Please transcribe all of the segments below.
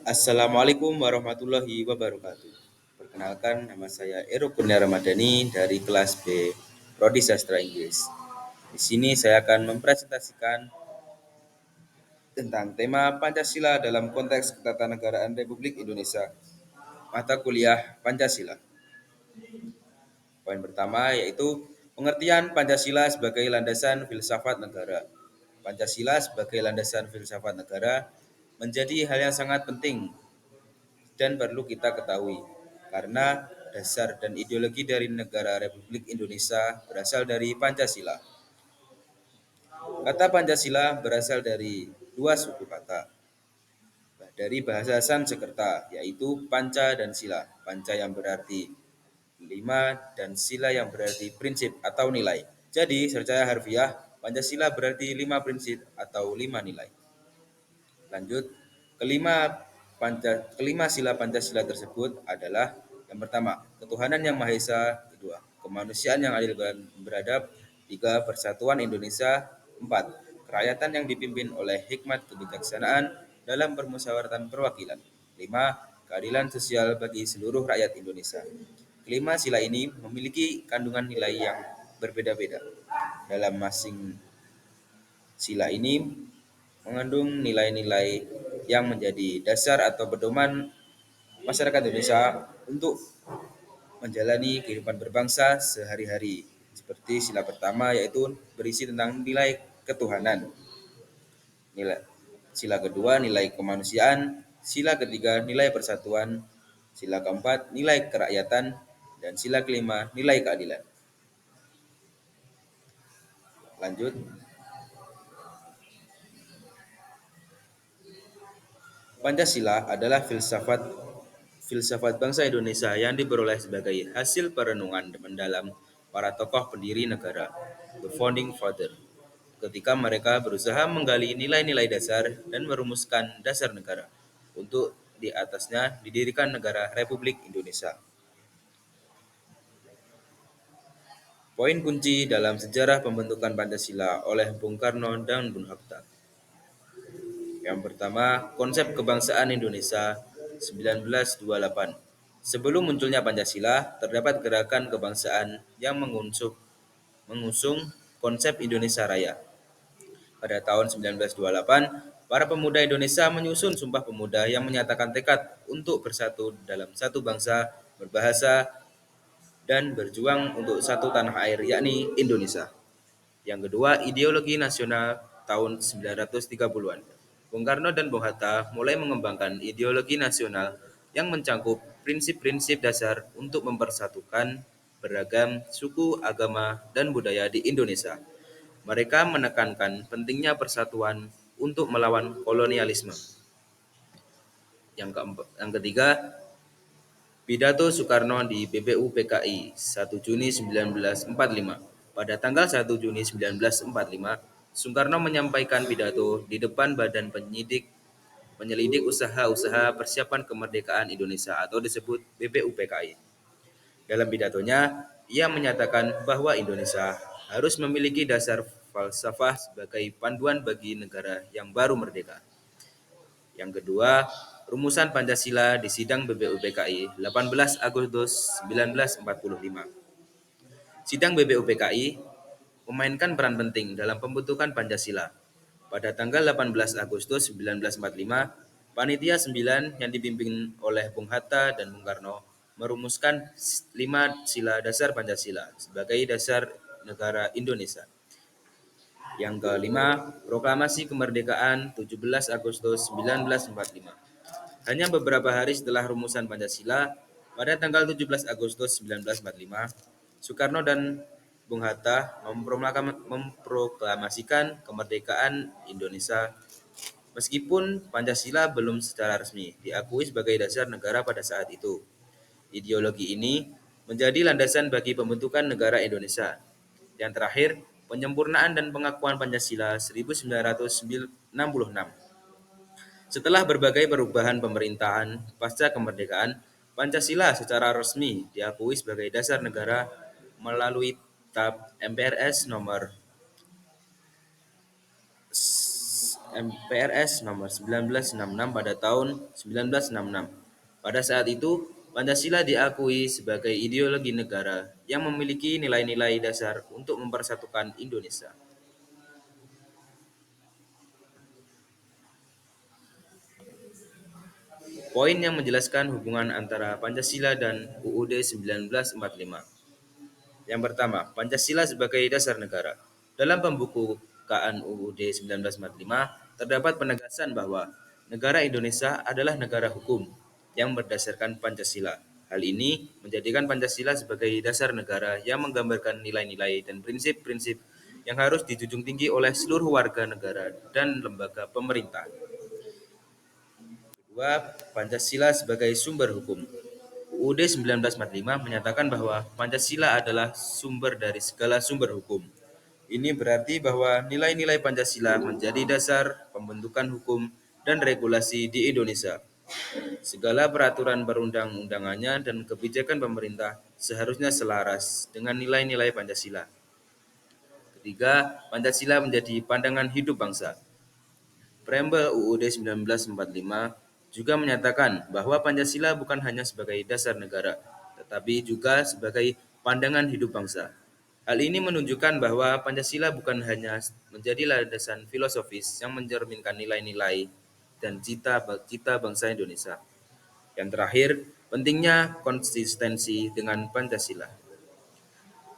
Assalamualaikum warahmatullahi wabarakatuh. Perkenalkan, nama saya Ero Kurnia Ramadhani dari kelas B, Prodi Sastra Inggris. Di sini saya akan mempresentasikan tentang tema Pancasila dalam konteks ketatanegaraan Republik Indonesia. Mata kuliah Pancasila. Poin pertama yaitu pengertian Pancasila sebagai landasan filsafat negara. Pancasila sebagai landasan filsafat negara menjadi hal yang sangat penting dan perlu kita ketahui karena dasar dan ideologi dari negara Republik Indonesia berasal dari Pancasila. Kata Pancasila berasal dari dua suku kata dari bahasa Sanskerta yaitu panca dan sila. Panca yang berarti lima dan sila yang berarti prinsip atau nilai. Jadi secara harfiah Pancasila berarti lima prinsip atau lima nilai. Lanjut, kelima sila Pancasila tersebut adalah yang pertama, ketuhanan yang Maha Esa, kedua, kemanusiaan yang adil dan beradab, tiga, persatuan Indonesia, empat, kerakyatan yang dipimpin oleh hikmat kebijaksanaan dalam permusyawaratan perwakilan, lima, keadilan sosial bagi seluruh rakyat Indonesia. Kelima sila ini memiliki kandungan nilai yang berbeda-beda. Dalam masing sila ini mengandung nilai-nilai yang menjadi dasar atau pedoman masyarakat Indonesia untuk menjalani kehidupan berbangsa sehari-hari. Seperti sila pertama yaitu berisi tentang nilai ketuhanan. Nilai sila kedua nilai kemanusiaan, sila ketiga nilai persatuan, sila keempat nilai kerakyatan, dan sila kelima nilai keadilan. Lanjut, Pancasila adalah filsafat bangsa Indonesia yang diperoleh sebagai hasil perenungan mendalam para tokoh pendiri negara, the founding father, ketika mereka berusaha menggali nilai-nilai dasar dan merumuskan dasar negara. Untuk di atasnya didirikan negara Republik Indonesia. Poin kunci dalam sejarah pembentukan Pancasila oleh Bung Karno dan Bung Hatta. Yang pertama, konsep kebangsaan Indonesia 1928. Sebelum munculnya Pancasila, terdapat gerakan kebangsaan yang mengusung konsep Indonesia Raya. Pada tahun 1928, para pemuda Indonesia menyusun Sumpah Pemuda yang menyatakan tekad untuk bersatu dalam satu bangsa, berbahasa, dan berjuang untuk satu tanah air, yakni Indonesia. Yang kedua, ideologi nasional tahun 1930-an. Bung Karno dan Bung Hatta mulai mengembangkan ideologi nasional yang mencangkup prinsip-prinsip dasar untuk mempersatukan beragam suku, agama, dan budaya di Indonesia. Mereka menekankan pentingnya persatuan untuk melawan kolonialisme. Yang ketiga, pidato Soekarno di BPUPKI 1 Juni 1945. Pada tanggal 1 Juni 1945, Soekarno menyampaikan pidato di depan Badan Penyelidik Usaha-Usaha Persiapan Kemerdekaan Indonesia atau disebut BPUPKI. Dalam pidatonya, ia menyatakan bahwa Indonesia harus memiliki dasar falsafah sebagai panduan bagi negara yang baru merdeka. Yang kedua, rumusan Pancasila di sidang BPUPKI 18 Agustus 1945. Sidang BPUPKI memainkan peran penting dalam pembentukan Pancasila. Pada tanggal 18 Agustus 1945, Panitia 9 yang dipimpin oleh Bung Hatta dan Bung Karno merumuskan 5 sila dasar Pancasila sebagai dasar negara Indonesia. Yang kelima, Proklamasi Kemerdekaan 17 Agustus 1945. Hanya beberapa hari setelah rumusan Pancasila, pada tanggal 17 Agustus 1945, Soekarno dan Bung Hatta memproklamasikan kemerdekaan Indonesia. Meskipun Pancasila belum secara resmi diakui sebagai dasar negara pada saat itu. Ideologi ini menjadi landasan bagi pembentukan negara Indonesia. Yang terakhir, penyempurnaan dan pengakuan Pancasila 1966. Setelah berbagai perubahan pemerintahan pasca kemerdekaan, Pancasila secara resmi diakui sebagai dasar negara melalui TAP MPRS nomor MPRS nomor 1966 pada tahun 1966. Pada saat itu, Pancasila diakui sebagai ideologi negara yang memiliki nilai-nilai dasar untuk mempersatukan Indonesia. Poin yang menjelaskan hubungan antara Pancasila dan UUD 1945. Yang pertama, Pancasila sebagai dasar negara. Dalam pembukaan UUD 1945, terdapat penegasan bahwa negara Indonesia adalah negara hukum yang berdasarkan Pancasila. Hal ini menjadikan Pancasila sebagai dasar negara yang menggambarkan nilai-nilai dan prinsip-prinsip yang harus dijunjung tinggi oleh seluruh warga negara dan lembaga pemerintah. Kedua, Pancasila sebagai sumber hukum. UUD 1945 menyatakan bahwa Pancasila adalah sumber dari segala sumber hukum. Ini berarti bahwa nilai-nilai Pancasila menjadi dasar pembentukan hukum dan regulasi di Indonesia. Segala peraturan perundang-undangannya dan kebijakan pemerintah seharusnya selaras dengan nilai-nilai Pancasila. Ketiga, Pancasila menjadi pandangan hidup bangsa. Preambel UUD 1945 juga menyatakan bahwa Pancasila bukan hanya sebagai dasar negara, tetapi juga sebagai pandangan hidup bangsa. Hal ini menunjukkan bahwa Pancasila bukan hanya menjadi landasan filosofis yang mencerminkan nilai-nilai dan cita bangsa Indonesia. Yang terakhir, pentingnya konsistensi dengan Pancasila.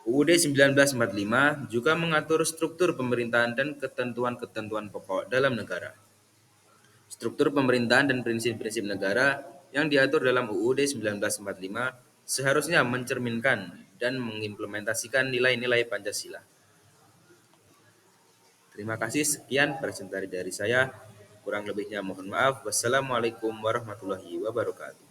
UUD 1945 juga mengatur struktur pemerintahan dan ketentuan-ketentuan pokok dalam negara. Struktur pemerintahan dan prinsip-prinsip negara yang diatur dalam UUD 1945 seharusnya mencerminkan dan mengimplementasikan nilai-nilai Pancasila. Terima kasih, sekian presentasi dari saya. Kurang lebihnya mohon maaf. Wassalamualaikum warahmatullahi wabarakatuh.